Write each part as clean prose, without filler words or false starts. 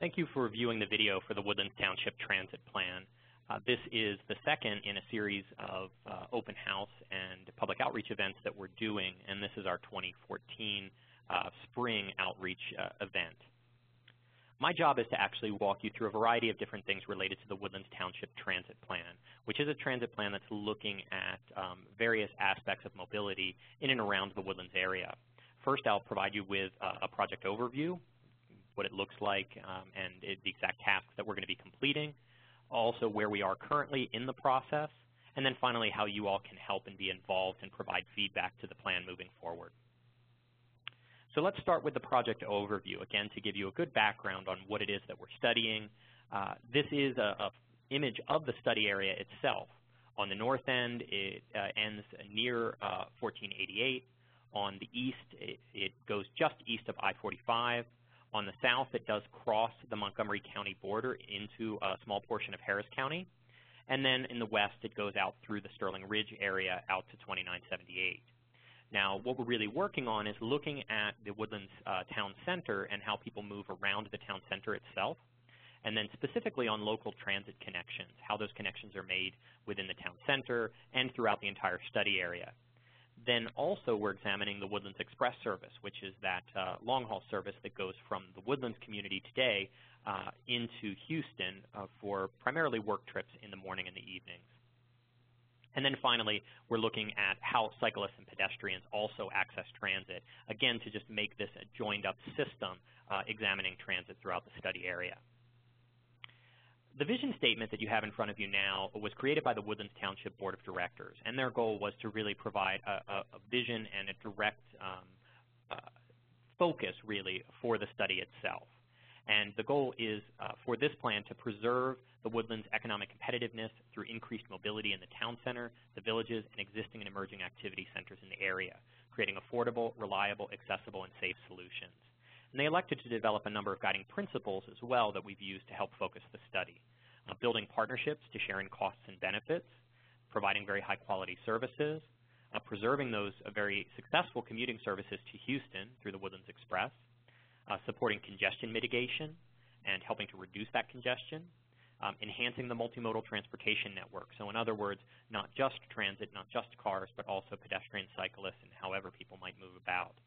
Thank you for viewing the video for the Woodlands Township Transit Plan. This is the second in a series of open house and public outreach events that we're doing, and this is our 2014 spring outreach event. My job is to actually walk you through a variety of different things related to the Woodlands Township Transit Plan, which is a transit plan that's looking at various aspects of mobility in and around the Woodlands area. First, I'll provide you with a project overview, what it looks like, and the exact tasks that we're going to be completing, also where we are currently in the process, and then finally how you all can help and be involved and provide feedback to the plan moving forward. So let's start with the project overview, again, to give you a good background on what it is that we're studying. This is an image of the study area itself. On the north end, it ends near 1488. On the east, it goes just east of I-45. On the south, it does cross the Montgomery County border into a small portion of Harris County. And then in the west, it goes out through the Sterling Ridge area out to 2978. Now, what we're really working on is looking at the Woodlands Town Center and how people move around the town center itself, and then specifically on local transit connections, how those connections are made within the town center and throughout the entire study area. Then also we're examining the Woodlands Express service, which is that long-haul service that goes from the Woodlands community today into Houston for primarily work trips in the morning and the evenings. And then finally, we're looking at how cyclists and pedestrians also access transit, again, to just make this a joined-up system examining transit throughout the study area. The vision statement that you have in front of you now was created by the Woodlands Township Board of Directors, and their goal was to really provide a vision and a direct focus, really, for the study itself. And the goal is for this plan to preserve the Woodlands' economic competitiveness through increased mobility in the town center, the villages, and existing and emerging activity centers in the area, creating affordable, reliable, accessible, and safe solutions. And they elected to develop a number of guiding principles as well that we've used to help focus the study. Building partnerships to share in costs and benefits, providing very high-quality services, preserving those very successful commuting services to Houston through the Woodlands Express, supporting congestion mitigation and helping to reduce that congestion, enhancing the multimodal transportation network. So in other words, not just transit, not just cars, but also pedestrian, cyclists, and however people might move about.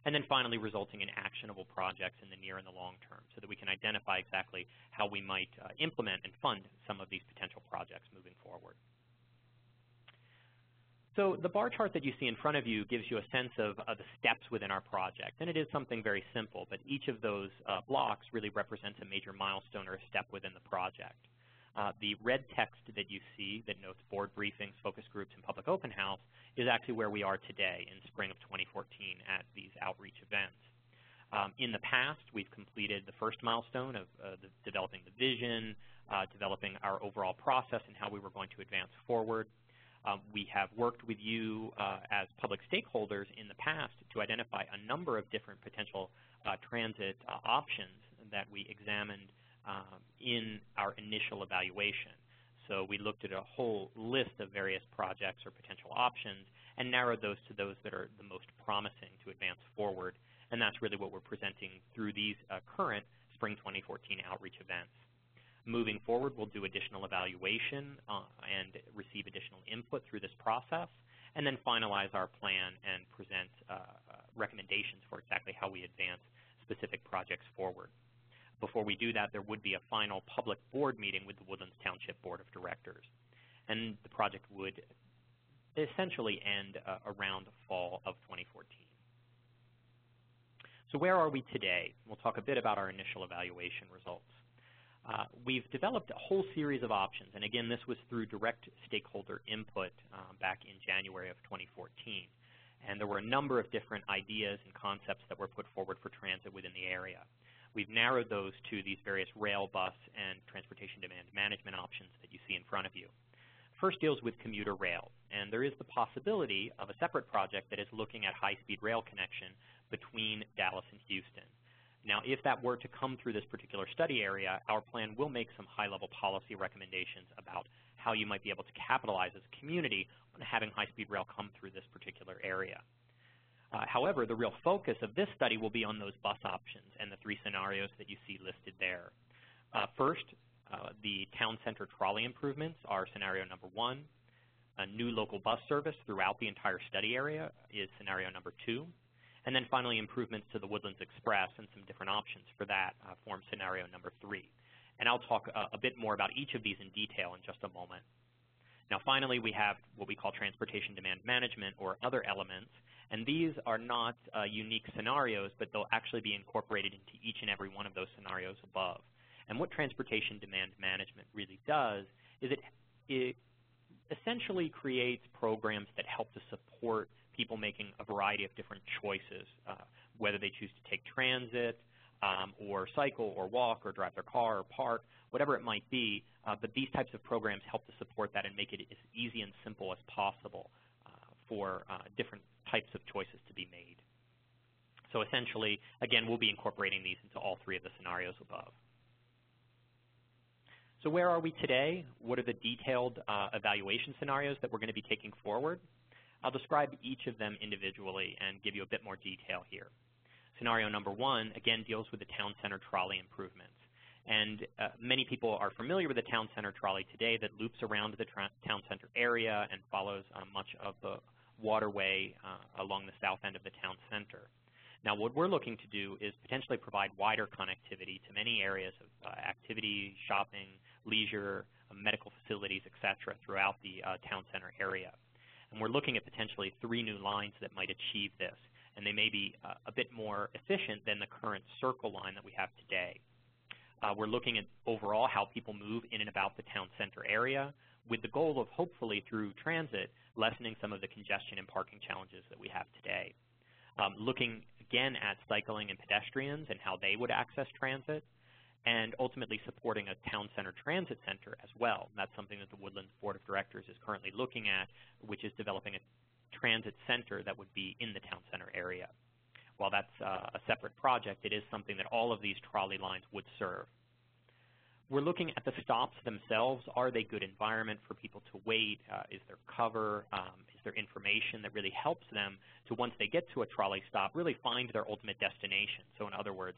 And then finally, resulting in actionable projects in the near and the long term so that we can identify exactly how we might implement and fund some of these potential projects moving forward. So the bar chart that you see in front of you gives you a sense of the steps within our project. And it is something very simple, but each of those blocks really represents a major milestone or a step within the project. The red text that you see that notes board briefings, focus groups, and public open house is actually where we are today in spring of 2014 at these outreach events. In the past, we've completed the first milestone of developing the vision, developing our overall process and how we were going to advance forward. We have worked with you as public stakeholders in the past to identify a number of different potential transit options that we examined in our initial evaluation. So we looked at a whole list of various projects or potential options and narrowed those to those that are the most promising to advance forward. And that's really what we're presenting through these current spring 2014 outreach events. Moving forward, we'll do additional evaluation and receive additional input through this process, and then finalize our plan and present recommendations for exactly how we advance specific projects forward. Before we do that, there would be a final public board meeting with the Woodlands Township Board of Directors. And the project would essentially end around fall of 2014. So where are we today? We'll talk a bit about our initial evaluation results. We've developed a whole series of options, and again, this was through direct stakeholder input back in January of 2014. And there were a number of different ideas and concepts that were put forward for transit within the area. We've narrowed those to these various rail, bus, and transportation demand management options that you see in front of you. First deals with commuter rail, and there is the possibility of a separate project that is looking at high-speed rail connection between Dallas and Houston. Now, if that were to come through this particular study area, our plan will make some high-level policy recommendations about how you might be able to capitalize as a community on having high-speed rail come through this particular area. However, the real focus of this study will be on those bus options and the 3 scenarios that you see listed there. First, the town center trolley improvements are scenario number 1. A new local bus service throughout the entire study area is scenario number 2. And then finally, improvements to the Woodlands Express and some different options for that form scenario number 3. And I'll talk a bit more about each of these in detail in just a moment. Now finally, we have what we call transportation demand management, or other elements, and these are not unique scenarios, but they'll actually be incorporated into each and every one of those scenarios above. And what transportation demand management really does is it essentially creates programs that help to support people making a variety of different choices, whether they choose to take transit, or cycle, or walk, or drive their car, or park, whatever it might be. But these types of programs help to support that and make it as easy and simple as possible for different types of choices to be made. So essentially, again, we'll be incorporating these into all 3 of the scenarios above. So where are we today? What are the detailed evaluation scenarios that we're going to be taking forward? I'll describe each of them individually and give you a bit more detail here. Scenario number 1, again, deals with the town center trolley improvements. And many people are familiar with the town center trolley today that loops around the town center area and follows much of the waterway along the south end of the town center. Now what we're looking to do is potentially provide wider connectivity to many areas of activity, shopping, leisure, medical facilities, etc. throughout the town center area. And we're looking at potentially 3 new lines that might achieve this. And they may be a bit more efficient than the current circle line that we have today. We're looking at overall how people move in and about the town center area, with the goal of hopefully through transit lessening some of the congestion and parking challenges that we have today. Looking again at cycling and pedestrians and how they would access transit, and ultimately supporting a town center transit center as well. And that's something that the Woodlands Board of Directors is currently looking at, which is developing a transit center that would be in the town center area. While that's a separate project, it is something that all of these trolley lines would serve. We're looking at the stops themselves. Are they good environment for people to wait? Is there cover? Is there information that really helps them to, once they get to a trolley stop, really find their ultimate destination? So in other words,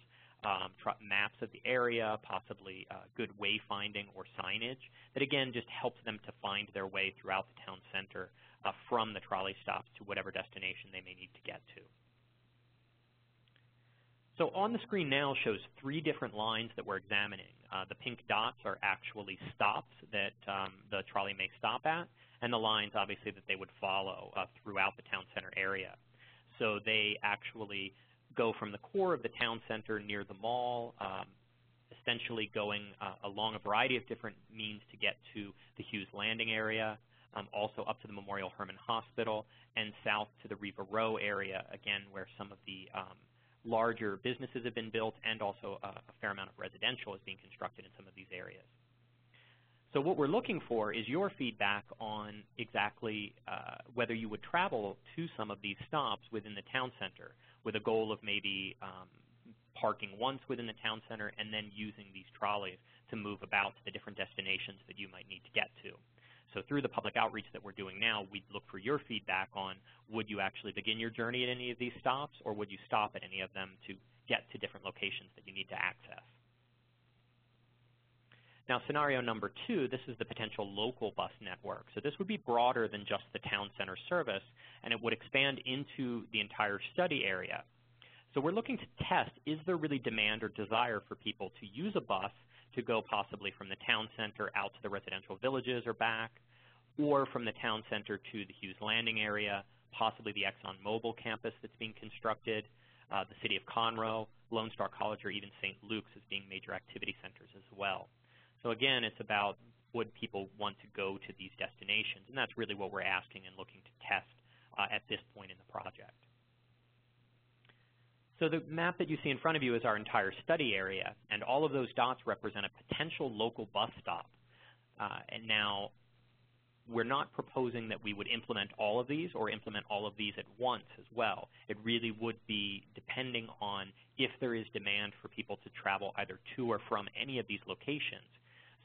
maps of the area, possibly good wayfinding or signage that again just helps them to find their way throughout the town center from the trolley stops to whatever destination they may need to get to. So on the screen now shows 3 different lines that we're examining. The pink dots are actually stops that the trolley may stop at, and the lines obviously that they would follow throughout the town center area. So they actually go from the core of the town center near the mall, essentially going along a variety of different means to get to the Hughes Landing area, also up to the Memorial Hermann Hospital, and south to the Riva Row area, again, where some of the larger businesses have been built and also a fair amount of residential is being constructed in some of these areas. So what we're looking for is your feedback on exactly whether you would travel to some of these stops within the town center with a goal of maybe parking once within the town center and then using these trolleys to move about to the different destinations that you might need to get to. So through the public outreach that we're doing now, we'd look for your feedback on would you actually begin your journey at any of these stops, or would you stop at any of them to get to different locations that you need to access. Now scenario number 2, this is the potential local bus network. So this would be broader than just the town center service, and it would expand into the entire study area. So we're looking to test, is there really demand or desire for people to use a bus to go possibly from the town center out to the residential villages or back, or from the town center to the Hughes Landing area, possibly the ExxonMobil campus that's being constructed, the city of Conroe, Lone Star College, or even St. Luke's as being major activity centers as well. So again, it's about would people want to go to these destinations, and that's really what we're asking and looking to test at this point in the project. So the map that you see in front of you is our entire study area, and all of those dots represent a potential local bus stop. And now we're not proposing that we would implement all of these or implement all of these at once as well. It really would be depending on if there is demand for people to travel either to or from any of these locations.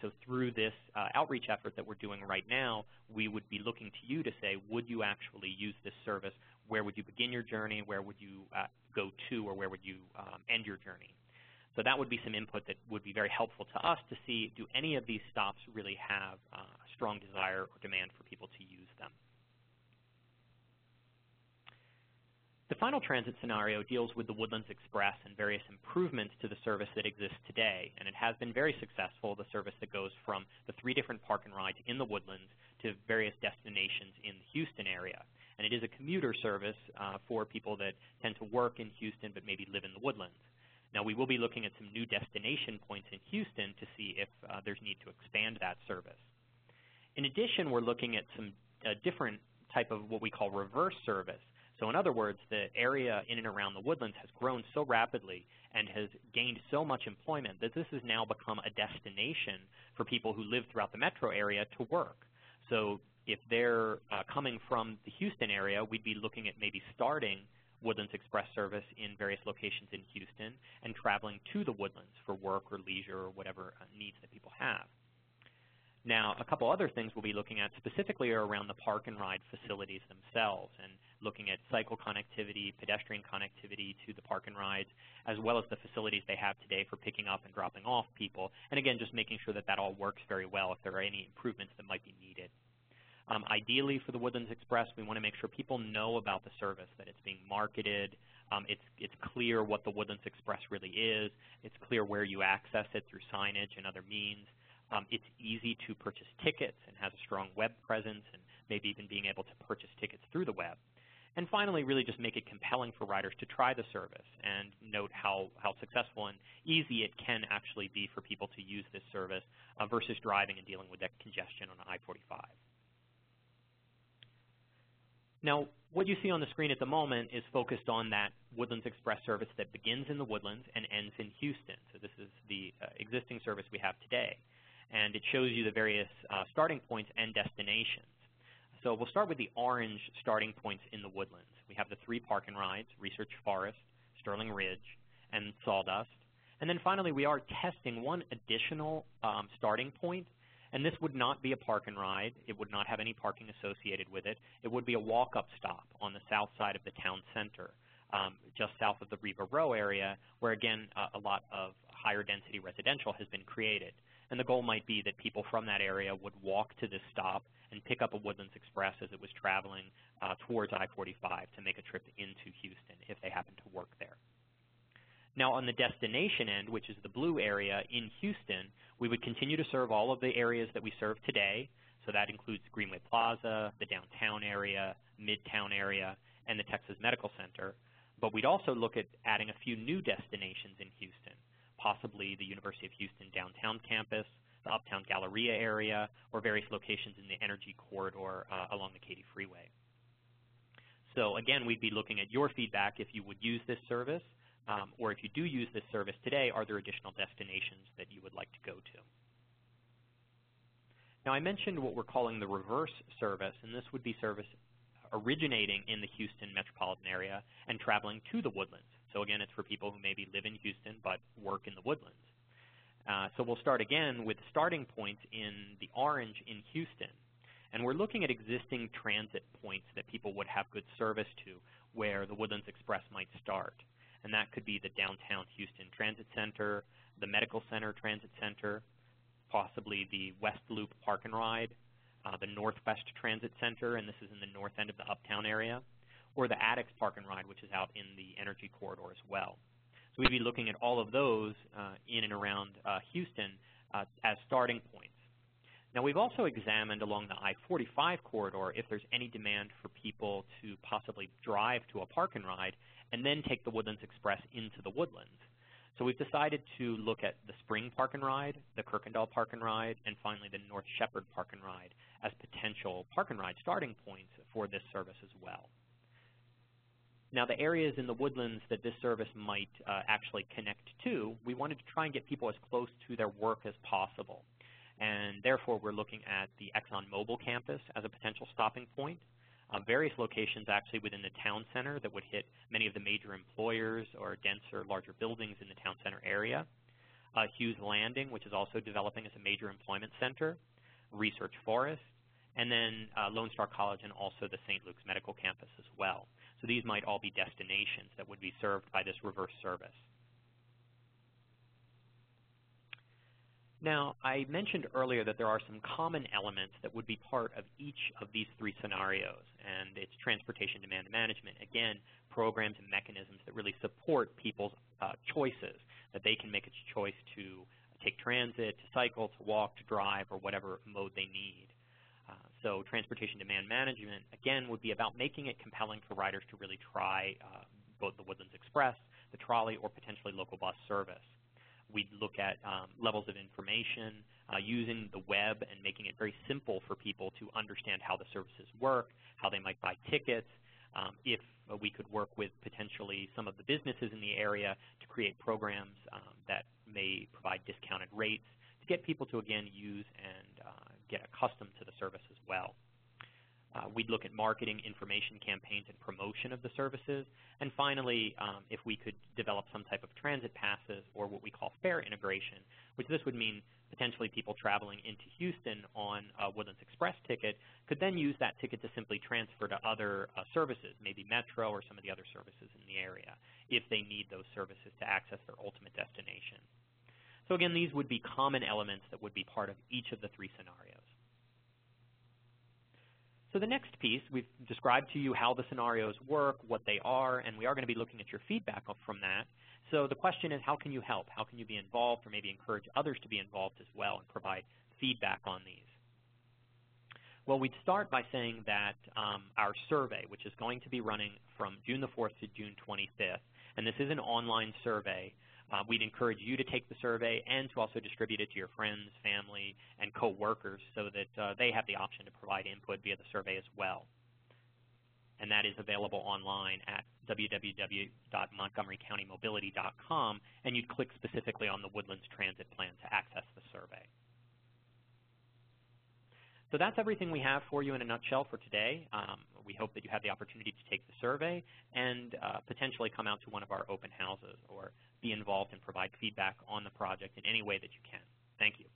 So through this outreach effort that we're doing right now, we would be looking to you to say, would you actually use this service? Where would you begin your journey? Where would you go to, or where would you end your journey? So that would be some input that would be very helpful to us to see, do any of these stops really have a strong desire or demand for people to use them? The final transit scenario deals with the Woodlands Express and various improvements to the service that exists today, and it has been very successful, the service that goes from the 3 different park and rides in the Woodlands to various destinations in the Houston area. And it is a commuter service for people that tend to work in Houston but maybe live in the Woodlands. Now, we will be looking at some new destination points in Houston to see if there's need to expand that service. In addition, we're looking at some different type of what we call reverse service. So in other words, the area in and around the Woodlands has grown so rapidly and has gained so much employment that this has now become a destination for people who live throughout the metro area to work. So if they're coming from the Houston area, we'd be looking at maybe starting Woodlands Express service in various locations in Houston and traveling to the Woodlands for work or leisure or whatever needs that people have. Now, a couple other things we'll be looking at specifically are around the park and ride facilities themselves, and looking at cycle connectivity, pedestrian connectivity to the park and rides, as well as the facilities they have today for picking up and dropping off people. And again, just making sure that that all works very well if there are any improvements that might be needed. Ideally, for the Woodlands Express, we want to make sure people know about the service, that it's being marketed. It's clear what the Woodlands Express really is. It's clear where you access it through signage and other means. It's easy to purchase tickets and has a strong web presence, and maybe even being able to purchase tickets through the web. And finally, really just make it compelling for riders to try the service and note how successful and easy it can actually be for people to use this service versus driving and dealing with that congestion on I-45. Now, what you see on the screen at the moment is focused on that Woodlands Express service that begins in the Woodlands and ends in Houston. So this is the existing service we have today. And it shows you the various starting points and destinations. So we'll start with the orange starting points in the Woodlands. We have the 3 park and rides, Research Forest, Sterling Ridge, and Sawdust. And then finally, we are testing one additional starting point. And this would not be a park and ride. It would not have any parking associated with it. It would be a walk-up stop on the south side of the town center, just south of the Riva Row area, where, again, a lot of higher density residential has been created. And the goal might be that people from that area would walk to this stop and pick up a Woodlands Express as it was traveling towards I-45 to make a trip into Houston if they happen to work there. Now, on the destination end, which is the blue area in Houston, we would continue to serve all of the areas that we serve today. So that includes Greenway Plaza, the downtown area, Midtown area, and the Texas Medical Center. But we'd also look at adding a few new destinations in Houston, possibly the University of Houston downtown campus, the Uptown Galleria area, or various locations in the energy corridor along the Katy Freeway. So again, we'd be looking at your feedback if you would use this service. Or if you do use this service today, are there additional destinations that you would like to go to? Now, I mentioned what we're calling the reverse service, and this would be service originating in the Houston metropolitan area and traveling to the Woodlands. So again, it's for people who maybe live in Houston but work in the Woodlands. So we'll start again with starting points in the orange in Houston. And we're looking at existing transit points that people would have good service to where the Woodlands Express might start. And that could be the downtown Houston Transit Center, the Medical Center Transit Center, possibly the West Loop Park and Ride, the Northwest Transit Center, and this is in the north end of the Uptown area, or the Addicts Park and Ride, which is out in the energy corridor as well. So we'd be looking at all of those in and around Houston as starting points. Now, we've also examined along the I-45 corridor if there's any demand for people to possibly drive to a park and ride and then take the Woodlands Express into the Woodlands. So we've decided to look at the Spring Park and Ride, the Kirkendall Park and Ride, and finally the North Shepherd Park and Ride as potential park and ride starting points for this service as well. Now, the areas in the Woodlands that this service might actually connect to, we wanted to try and get people as close to their work as possible. And therefore, we're looking at the ExxonMobil campus as a potential stopping point. Various locations actually within the town center that would hit many of the major employers or denser, larger buildings in the town center area. Hughes Landing, which is also developing as a major employment center, Research Forest, and then Lone Star College and also the St. Luke's Medical Campus as well. So these might all be destinations that would be served by this reverse service. Now, I mentioned earlier that there are some common elements that would be part of each of these three scenarios, and it's transportation demand management. Again, programs and mechanisms that really support people's choices, that they can make a choice to take transit, to cycle, to walk, to drive, or whatever mode they need. So transportation demand management, again, would be about making it compelling for riders to really try both the Woodlands Express, the trolley, or potentially local bus service. We'd look at levels of information, using the web and making it very simple for people to understand how the services work, how they might buy tickets. If we could work with potentially some of the businesses in the area to create programs that may provide discounted rates to get people to, again, use and get accustomed to the service as well. We'd look at marketing, information campaigns, and promotion of the services. And finally, if we could develop some type of transit passes or what we call fare integration, which this would mean potentially people traveling into Houston on a Woodlands Express ticket could then use that ticket to simply transfer to other services, maybe Metro or some of the other services in the area, if they need those services to access their ultimate destination. So again, these would be common elements that would be part of each of the three scenarios. So the next piece, we've described to you how the scenarios work, what they are, and we are going to be looking at your feedback from that. So the question is, how can you help? How can you be involved or maybe encourage others to be involved as well and provide feedback on these? Well, we'd start by saying that our survey, which is going to be running from June the 4th to June 25th, and this is an online survey, we'd encourage you to take the survey and to also distribute it to your friends, family, and co-workers so that they have the option to provide input via the survey as well. And that is available online at www.montgomerycountymobility.com, and you'd click specifically on the Woodlands Transit Plan to access the survey. So that's everything we have for you in a nutshell for today. We hope that you have the opportunity to take the survey and potentially come out to one of our open houses or be involved and provide feedback on the project in any way that you can. Thank you.